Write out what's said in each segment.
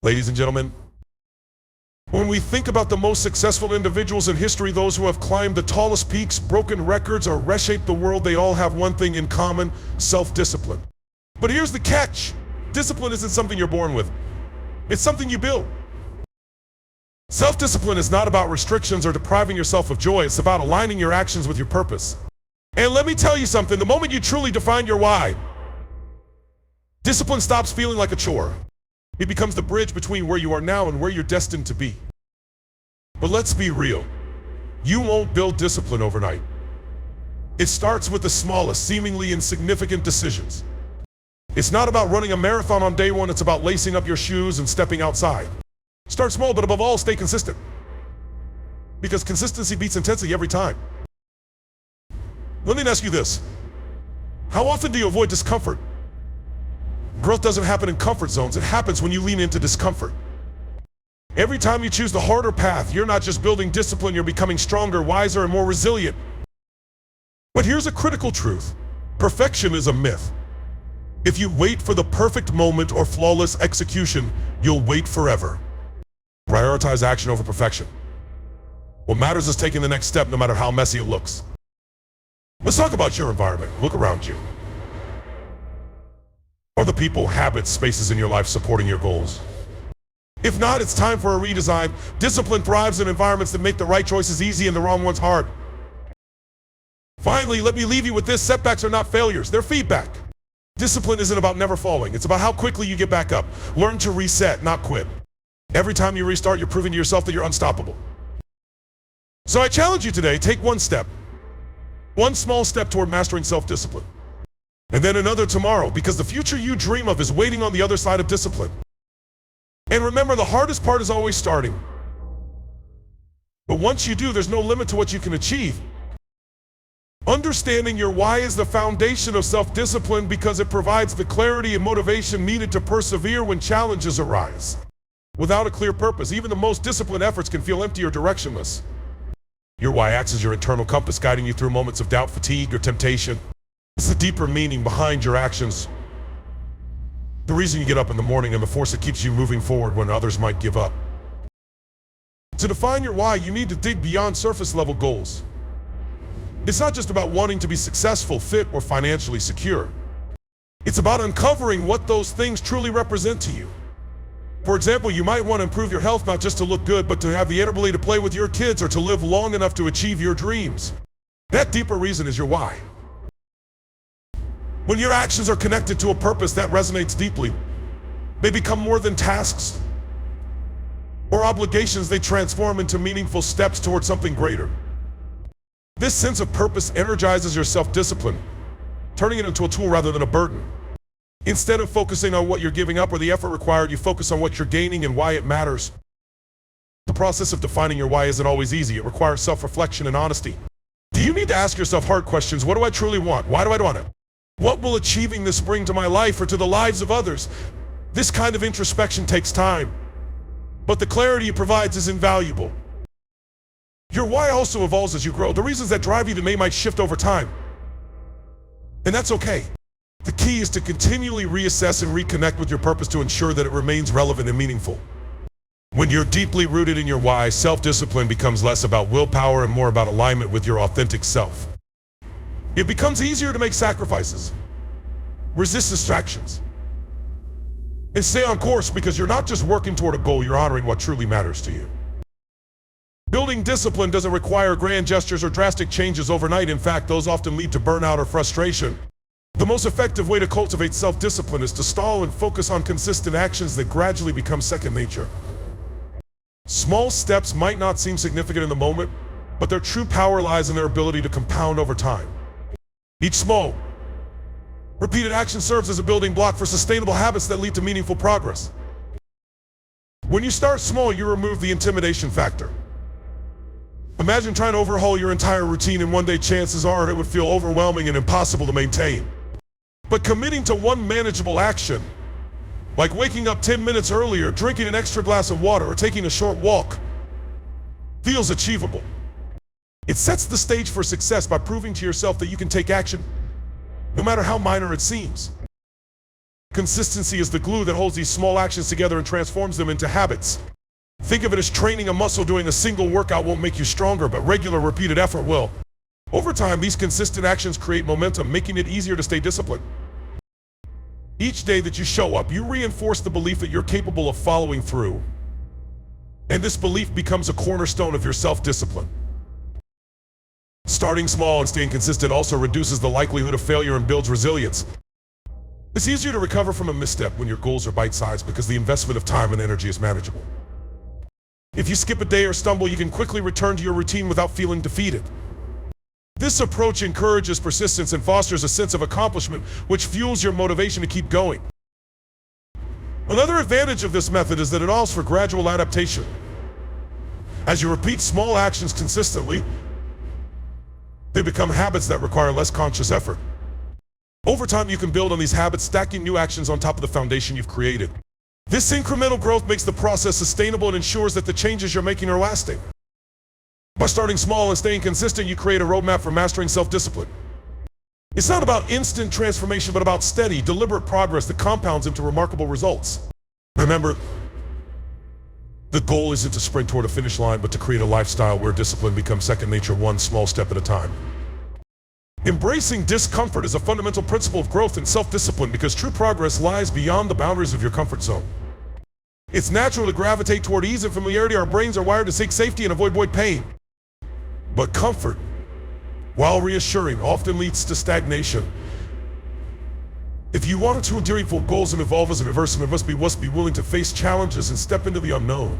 Ladies and gentlemen, when we think about the most successful individuals in history, those who have climbed the tallest peaks, broken records, or reshaped the world, they all have one thing in common: self-discipline. But here's the catch. Discipline isn't something you're born with. It's something you build. Self-discipline is not about restrictions or depriving yourself of joy. It's about aligning your actions with your purpose. And let me tell you something, the moment you truly define your why, discipline stops feeling like a chore. It becomes the bridge between where you are now and where you're destined to be. But let's be real. You won't build discipline overnight. It starts with the smallest, seemingly insignificant decisions. It's not about running a marathon on day one, it's about lacing up your shoes and stepping outside. Start small, but above all, stay consistent. Because consistency beats intensity every time. Let me ask you this. How often do you avoid discomfort? Growth doesn't happen in comfort zones. It happens when you lean into discomfort. Every time you choose the harder path, you're not just building discipline, you're becoming stronger, wiser, and more resilient. But here's a critical truth. Perfection is a myth. If you wait for the perfect moment or flawless execution, you'll wait forever. Prioritize action over perfection. What matters is taking the next step, no matter how messy it looks. Let's talk about your environment. Look around you. Are the people, habits, spaces in your life supporting your goals? If not, it's time for a redesign. Discipline thrives in environments that make the right choices easy and the wrong ones hard. Finally, let me leave you with this. Setbacks are not failures, they're feedback. Discipline isn't about never falling. It's about how quickly you get back up. Learn to reset, not quit. Every time you restart, you're proving to yourself that you're unstoppable. So I challenge you today, take one step. One small step toward mastering self-discipline. And then another tomorrow, because the future you dream of is waiting on the other side of discipline. And remember, the hardest part is always starting. But once you do, there's no limit to what you can achieve. Understanding your why is the foundation of self-discipline because it provides the clarity and motivation needed to persevere when challenges arise. Without a clear purpose, even the most disciplined efforts can feel empty or directionless. Your why acts as your internal compass, guiding you through moments of doubt, fatigue, or temptation. It's the deeper meaning behind your actions. The reason you get up in the morning and the force that keeps you moving forward when others might give up. To define your why, you need to dig beyond surface-level goals. It's not just about wanting to be successful, fit, or financially secure. It's about uncovering what those things truly represent to you. For example, you might want to improve your health not just to look good, but to have the ability to play with your kids or to live long enough to achieve your dreams. That deeper reason is your why. When your actions are connected to a purpose that resonates deeply, they become more than tasks or obligations. They transform into meaningful steps towards something greater. This sense of purpose energizes your self-discipline, turning it into a tool rather than a burden. Instead of focusing on what you're giving up or the effort required, you focus on what you're gaining and why it matters. The process of defining your why isn't always easy. It requires self-reflection and honesty. Do you need to ask yourself hard questions? What do I truly want? Why do I want it? What will achieving this bring to my life or to the lives of others? This kind of introspection takes time, but the clarity it provides is invaluable. Your why also evolves as you grow. The reasons that drive you today might shift over time, and that's okay. The key is to continually reassess and reconnect with your purpose to ensure that it remains relevant and meaningful. When you're deeply rooted in your why, self-discipline becomes less about willpower and more about alignment with your authentic self. It becomes easier to make sacrifices, resist distractions, and stay on course because you're not just working toward a goal, you're honoring what truly matters to you. Building discipline doesn't require grand gestures or drastic changes overnight. In fact, those often lead to burnout or frustration. The most effective way to cultivate self-discipline is to stall and focus on consistent actions that gradually become second nature. Small steps might not seem significant in the moment, but their true power lies in their ability to compound over time. Each small, repeated action serves as a building block for sustainable habits that lead to meaningful progress. When you start small, you remove the intimidation factor. Imagine trying to overhaul your entire routine in one day. Chances are it would feel overwhelming and impossible to maintain. But committing to one manageable action, like waking up 10 minutes earlier, drinking an extra glass of water, or taking a short walk, feels achievable. It sets the stage for success by proving to yourself that you can take action, no matter how minor it seems. Consistency is the glue that holds these small actions together and transforms them into habits. Think of it as training a muscle. Doing a single workout won't make you stronger, but regular repeated effort will. Over time, these consistent actions create momentum, making it easier to stay disciplined. Each day that you show up, you reinforce the belief that you're capable of following through. And this belief becomes a cornerstone of your self-discipline. Starting small and staying consistent also reduces the likelihood of failure and builds resilience. It's easier to recover from a misstep when your goals are bite-sized because the investment of time and energy is manageable. If you skip a day or stumble, you can quickly return to your routine without feeling defeated. This approach encourages persistence and fosters a sense of accomplishment, which fuels your motivation to keep going. Another advantage of this method is that it allows for gradual adaptation. As you repeat small actions consistently, they become habits that require less conscious effort. Over time, you can build on these habits, stacking new actions on top of the foundation you've created. This incremental growth makes the process sustainable and ensures that the changes you're making are lasting. By starting small and staying consistent, you create a roadmap for mastering self-discipline. It's not about instant transformation, but about steady, deliberate progress that compounds into remarkable results. Remember, the goal isn't to sprint toward a finish line, but to create a lifestyle where discipline becomes second nature, one small step at a time. Embracing discomfort is a fundamental principle of growth and self-discipline because true progress lies beyond the boundaries of your comfort zone. It's natural to gravitate toward ease and familiarity. Our brains are wired to seek safety and avoid pain. But comfort, while reassuring, often leads to stagnation. If you want to attain meaningful goals and evolve as a person, you must be willing to face challenges and step into the unknown.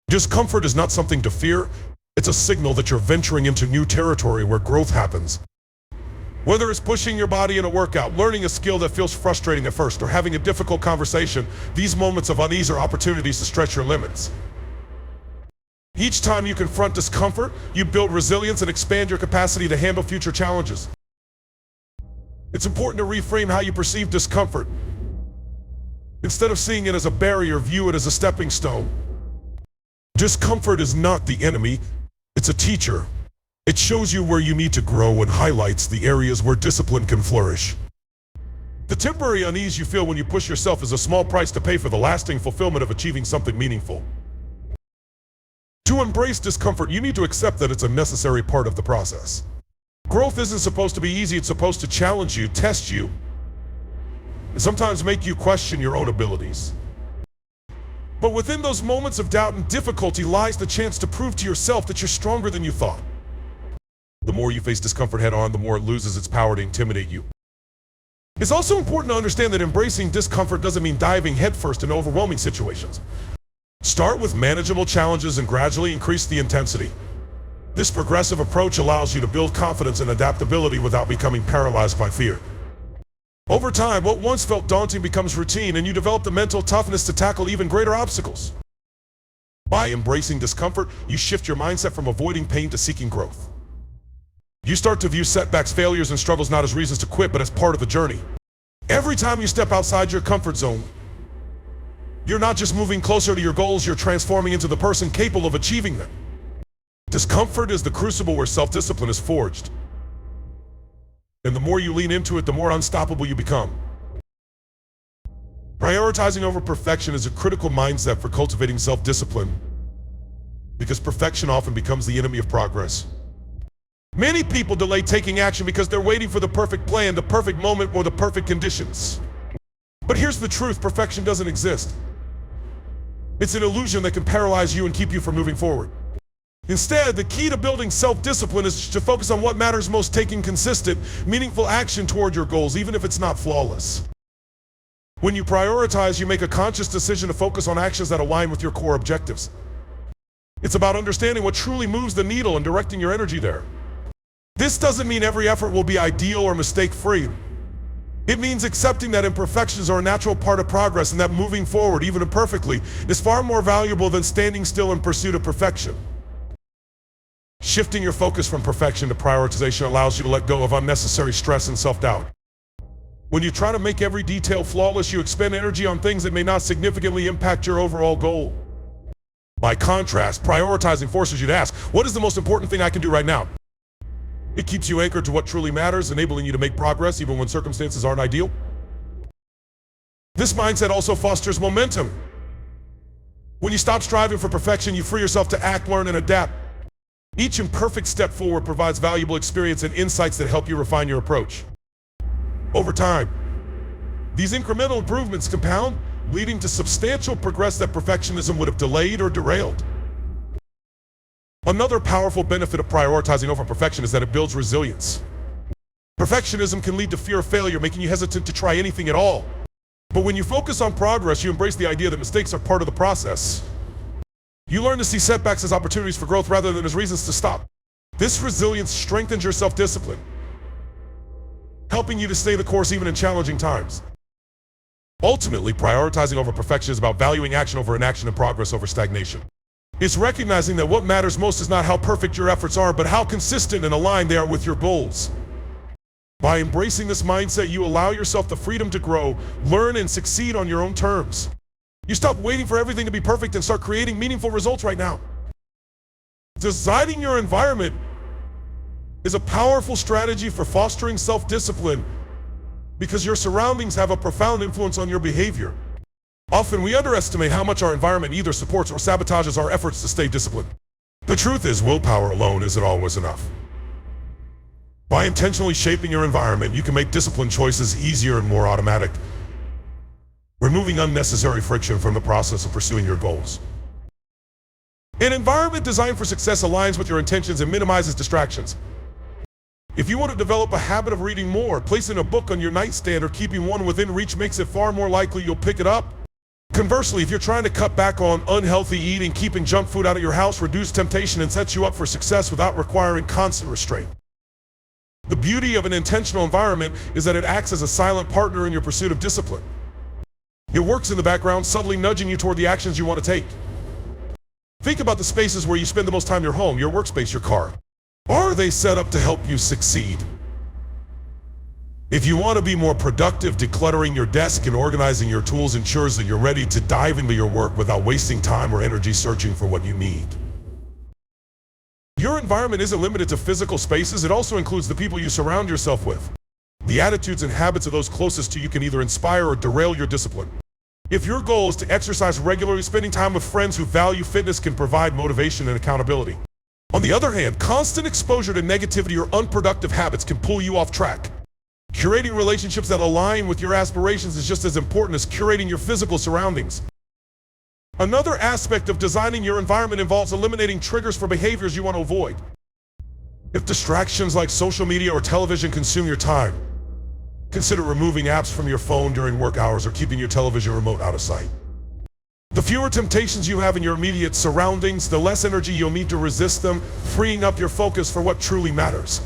Discomfort is not something to fear. It's a signal that you're venturing into new territory where growth happens. Whether it's pushing your body in a workout, learning a skill that feels frustrating at first, or having a difficult conversation, these moments of unease are opportunities to stretch your limits. Each time you confront discomfort, you build resilience and expand your capacity to handle future challenges. It's important to reframe how you perceive discomfort. Instead of seeing it as a barrier, view it as a stepping stone. Discomfort is not the enemy, it's a teacher. It shows you where you need to grow and highlights the areas where discipline can flourish. The temporary unease you feel when you push yourself is a small price to pay for the lasting fulfillment of achieving something meaningful. To embrace discomfort, you need to accept that it's a necessary part of the process. Growth isn't supposed to be easy, it's supposed to challenge you, test you, and sometimes make you question your own abilities. But within those moments of doubt and difficulty lies the chance to prove to yourself that you're stronger than you thought. The more you face discomfort head on, the more it loses its power to intimidate you. It's also important to understand that embracing discomfort doesn't mean diving headfirst into overwhelming situations. Start with manageable challenges and gradually increase the intensity. This progressive approach allows you to build confidence and adaptability without becoming paralyzed by fear. Over time, what once felt daunting becomes routine, and you develop the mental toughness to tackle even greater obstacles. By embracing discomfort, you shift your mindset from avoiding pain to seeking growth. You start to view setbacks, failures, and struggles not as reasons to quit, but as part of the journey. Every time you step outside your comfort zone, you're not just moving closer to your goals, you're transforming into the person capable of achieving them. Discomfort is the crucible where self-discipline is forged. And the more you lean into it, the more unstoppable you become. Prioritizing over perfection is a critical mindset for cultivating self-discipline, because perfection often becomes the enemy of progress. Many people delay taking action because they're waiting for the perfect plan, the perfect moment, or the perfect conditions. But here's the truth: perfection doesn't exist. It's an illusion that can paralyze you and keep you from moving forward. Instead, the key to building self-discipline is to focus on what matters most, taking consistent, meaningful action toward your goals, even if it's not flawless. When you prioritize, you make a conscious decision to focus on actions that align with your core objectives. It's about understanding what truly moves the needle and directing your energy there. This doesn't mean every effort will be ideal or mistake-free. It means accepting that imperfections are a natural part of progress, and that moving forward, even imperfectly, is far more valuable than standing still in pursuit of perfection. Shifting your focus from perfection to prioritization allows you to let go of unnecessary stress and self-doubt. When you try to make every detail flawless, you expend energy on things that may not significantly impact your overall goal. By contrast, prioritizing forces you to ask, what is the most important thing I can do right now? It keeps you anchored to what truly matters, enabling you to make progress even when circumstances aren't ideal. This mindset also fosters momentum. When you stop striving for perfection, you free yourself to act, learn, and adapt. Each imperfect step forward provides valuable experience and insights that help you refine your approach. Over time, these incremental improvements compound, leading to substantial progress that perfectionism would have delayed or derailed. Another powerful benefit of prioritizing over perfection is that it builds resilience. Perfectionism can lead to fear of failure, making you hesitant to try anything at all. But when you focus on progress, you embrace the idea that mistakes are part of the process. You learn to see setbacks as opportunities for growth rather than as reasons to stop. This resilience strengthens your self-discipline, helping you to stay the course even in challenging times. Ultimately, prioritizing over perfection is about valuing action over inaction and progress over stagnation. It's recognizing that what matters most is not how perfect your efforts are, but how consistent and aligned they are with your goals. By embracing this mindset, you allow yourself the freedom to grow, learn, and succeed on your own terms. You stop waiting for everything to be perfect and start creating meaningful results right now. Designing your environment is a powerful strategy for fostering self-discipline because your surroundings have a profound influence on your behavior. Often we underestimate how much our environment either supports or sabotages our efforts to stay disciplined. The truth is, willpower alone isn't always enough. By intentionally shaping your environment, you can make disciplined choices easier and more automatic, removing unnecessary friction from the process of pursuing your goals. An environment designed for success aligns with your intentions and minimizes distractions. If you want to develop a habit of reading more, placing a book on your nightstand or keeping one within reach makes it far more likely you'll pick it up. Conversely, if you're trying to cut back on unhealthy eating, keeping junk food out of your house reduces temptation and sets you up for success without requiring constant restraint. The beauty of an intentional environment is that it acts as a silent partner in your pursuit of discipline. It works in the background, subtly nudging you toward the actions you want to take. Think about the spaces where you spend the most time: your home, your workspace, your car. Are they set up to help you succeed? If you want to be more productive, decluttering your desk and organizing your tools ensures that you're ready to dive into your work without wasting time or energy searching for what you need. Your environment isn't limited to physical spaces, it also includes the people you surround yourself with. The attitudes and habits of those closest to you can either inspire or derail your discipline. If your goal is to exercise regularly, spending time with friends who value fitness can provide motivation and accountability. On the other hand, constant exposure to negativity or unproductive habits can pull you off track. Curating relationships that align with your aspirations is just as important as curating your physical surroundings. Another aspect of designing your environment involves eliminating triggers for behaviors you want to avoid. If distractions like social media or television consume your time, consider removing apps from your phone during work hours or keeping your television remote out of sight. The fewer temptations you have in your immediate surroundings, the less energy you'll need to resist them, freeing up your focus for what truly matters.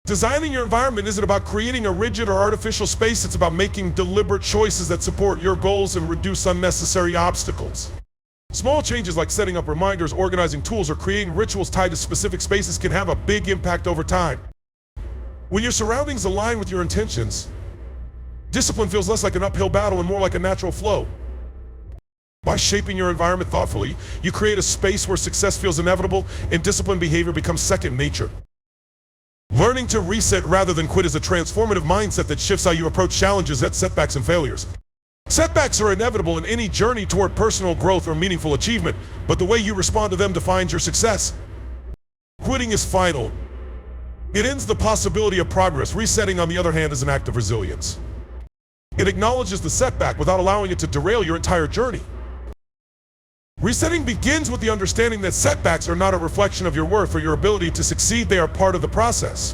Designing your environment isn't about creating a rigid or artificial space, it's about making deliberate choices that support your goals and reduce unnecessary obstacles. Small changes like setting up reminders, organizing tools, or creating rituals tied to specific spaces can have a big impact over time. When your surroundings align with your intentions, discipline feels less like an uphill battle and more like a natural flow. By shaping your environment thoughtfully, you create a space where success feels inevitable and disciplined behavior becomes second nature. Learning to reset rather than quit is a transformative mindset that shifts how you approach challenges, setbacks, and failures. Setbacks are inevitable in any journey toward personal growth or meaningful achievement, but the way you respond to them defines your success. Quitting is final. It ends the possibility of progress. Resetting, on the other hand, is an act of resilience. It acknowledges the setback without allowing it to derail your entire journey. Resetting begins with the understanding that setbacks are not a reflection of your worth or your ability to succeed, they are part of the process.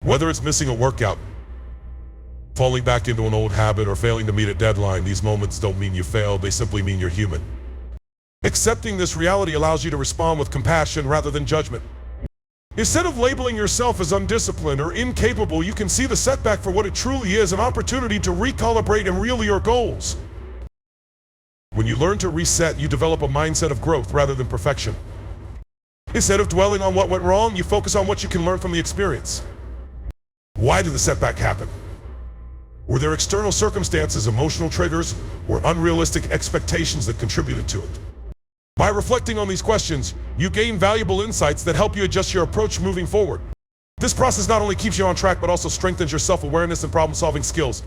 Whether it's missing a workout, falling back into an old habit, or failing to meet a deadline, these moments don't mean you failed, they simply mean you're human. Accepting this reality allows you to respond with compassion rather than judgment. Instead of labeling yourself as undisciplined or incapable, you can see the setback for what it truly is, an opportunity to recalibrate and reel your goals. When you learn to reset, you develop a mindset of growth rather than perfection. Instead of dwelling on what went wrong, you focus on what you can learn from the experience. Why did the setback happen? Were there external circumstances, emotional triggers, or unrealistic expectations that contributed to it? By reflecting on these questions, you gain valuable insights that help you adjust your approach moving forward. This process not only keeps you on track, but also strengthens your self-awareness and problem-solving skills.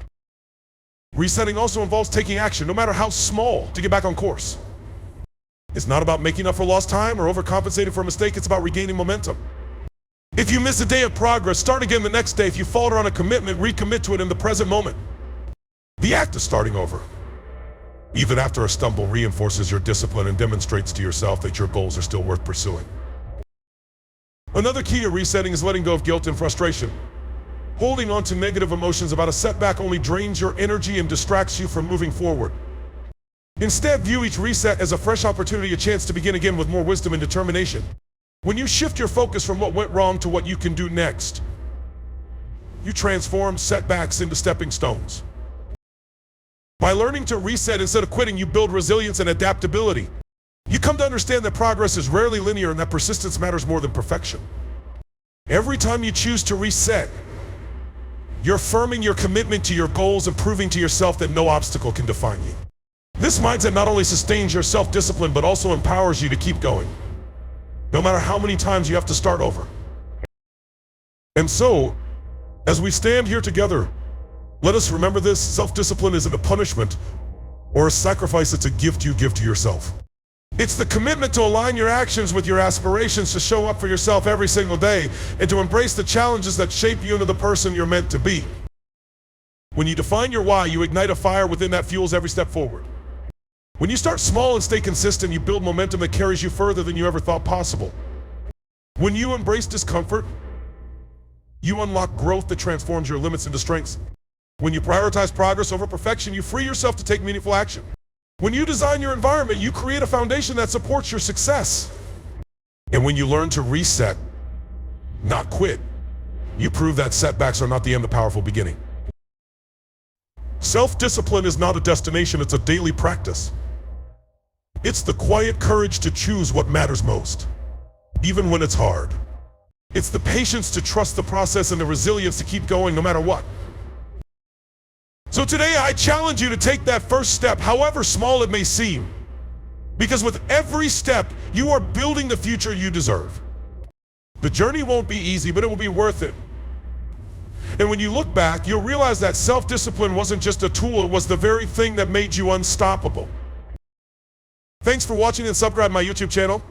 Resetting also involves taking action, no matter how small, to get back on course. It's not about making up for lost time or overcompensating for a mistake, it's about regaining momentum. If you miss a day of progress, start again the next day. If you falter on a commitment, recommit to it in the present moment. The act of starting over, even after a stumble, reinforces your discipline and demonstrates to yourself that your goals are still worth pursuing. Another key to resetting is letting go of guilt and frustration. Holding on to negative emotions about a setback only drains your energy and distracts you from moving forward. Instead, view each reset as a fresh opportunity, a chance to begin again with more wisdom and determination. When you shift your focus from what went wrong to what you can do next, you transform setbacks into stepping stones. By learning to reset instead of quitting, you build resilience and adaptability. You come to understand that progress is rarely linear and that persistence matters more than perfection. Every time you choose to reset, you're affirming your commitment to your goals and proving to yourself that no obstacle can define you. This mindset not only sustains your self-discipline, but also empowers you to keep going, no matter how many times you have to start over. And so, as we stand here together, let us remember this: self-discipline isn't a punishment or a sacrifice, it's a gift you give to yourself. It's the commitment to align your actions with your aspirations, to show up for yourself every single day, and to embrace the challenges that shape you into the person you're meant to be. When you define your why, you ignite a fire within that fuels every step forward. When you start small and stay consistent, you build momentum that carries you further than you ever thought possible. When you embrace discomfort, you unlock growth that transforms your limits into strengths. When you prioritize progress over perfection, you free yourself to take meaningful action. When you design your environment, you create a foundation that supports your success. And when you learn to reset, not quit, you prove that setbacks are not the end, the powerful beginning. Self-discipline is not a destination, it's a daily practice. It's the quiet courage to choose what matters most, even when it's hard. It's the patience to trust the process and the resilience to keep going no matter what. So today I challenge you to take that first step, however small it may seem, because with every step, you are building the future you deserve. The journey won't be easy, but it will be worth it. And when you look back, you'll realize that self-discipline wasn't just a tool, it was the very thing that made you unstoppable. Thanks for watching and subscribe to my YouTube channel.